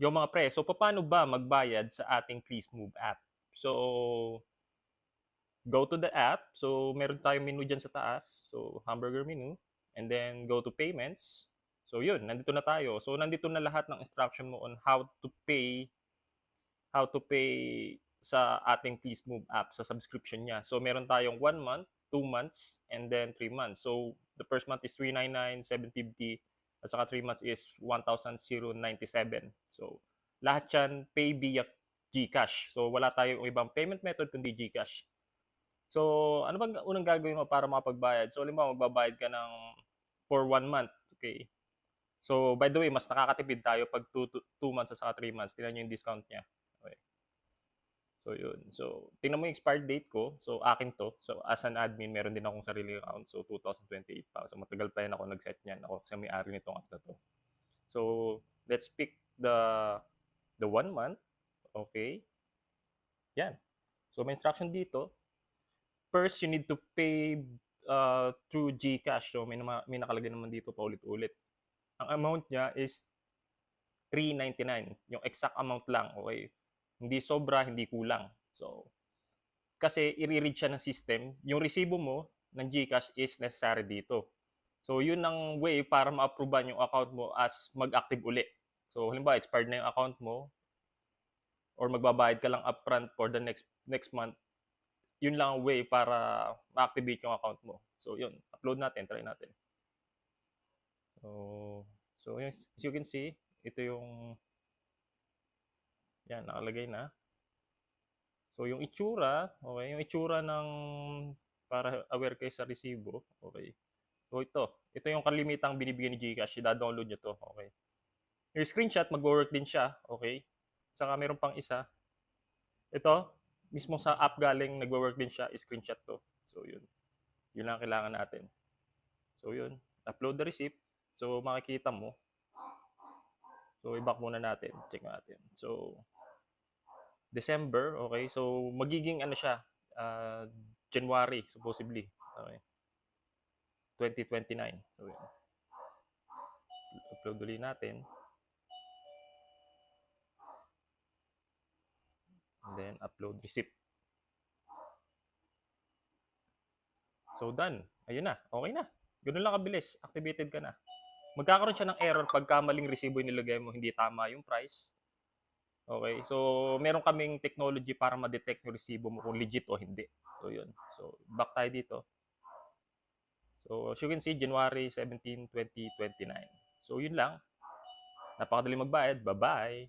Yung mga pre, so paano ba magbayad sa ating Please Move app? So, go to the app. So, meron tayong menu dyan sa taas. So, hamburger menu. And then, go to payments. So, yun, nandito na tayo. So, nandito na lahat ng instruction mo on how to pay sa ating Please Move app sa subscription niya. So, meron tayong 1 month, 2 months, and then 3 months. So, the first month is 399,750 at saka 3 months is 1,097. So, lahat yan pay via GCash. So, wala tayong ibang payment method kundi GCash. So, ano bang unang gagawin mo para makapagbayad? So, halimbawa magbabayad ka ng for 1 month, okay. So, by the way, mas nakakatipid tayo 'pag 2 months at saka 3 months. Tignan niyo yung discount niya, okey. So, yun. So, tingnan mo yung expired date ko. So, akin 'to. So, as an admin meron din akong sariling account. So, 2028 pa. So, matagal pa rin ako nag-set niyan. Ako kasi may-ari nitong app na 'to. So, let's pick the 1 month, okay. Yan. So, may instruction dito. First, you need to pay through GCash. So, may nakalagay naman dito paulit-ulit. Ang amount niya is 399. Yung exact amount lang, okay. Hindi sobra, hindi kulang. So, kasi i-read siya ng system, yung resibo mo ng GCash is necessary dito. So, yun ang way para ma-approvean yung account mo as mag-active uli. So, halimbawa, expired na yung account mo or magbabayad ka lang upfront for the next month, yun lang ang way para ma-activate yung account mo. So, yun. Upload natin. Try natin. So yun, as you can see, ito yung, yan, nakalagay na. So, yung itsura, okay, yung itsura ng, para aware kayo sa resibo, okay. So, ito yung kalimitang binibigay ni GCash, i-download nyo to, okay. Yung screenshot, mag-work din siya, okay. Saka meron pang isa, ito, mismo sa app galing, nag-work din siya, screenshot to. So, yun lang kailangan natin. So, yun, upload the receipt. So, makikita mo. So, i-back muna natin, check natin. So, December, okay. So, magiging ano siya, January, supposedly. Okay. 2029. So, yun. Upload ulit natin. And then, upload receipt. So, done. Ayun na. Okay na. Ganun lang kabilis. Activated ka na. Magkakaroon siya ng error pagka maling resibo yung nilagay mo, hindi tama yung price. Okay. So, meron kaming technology para ma-detect yung resibo mo kung legit o hindi. So, yun. So, back tayo dito. So, as you can see, January 17, 2029. So, yun lang. Napakadali magbayad. Bye-bye!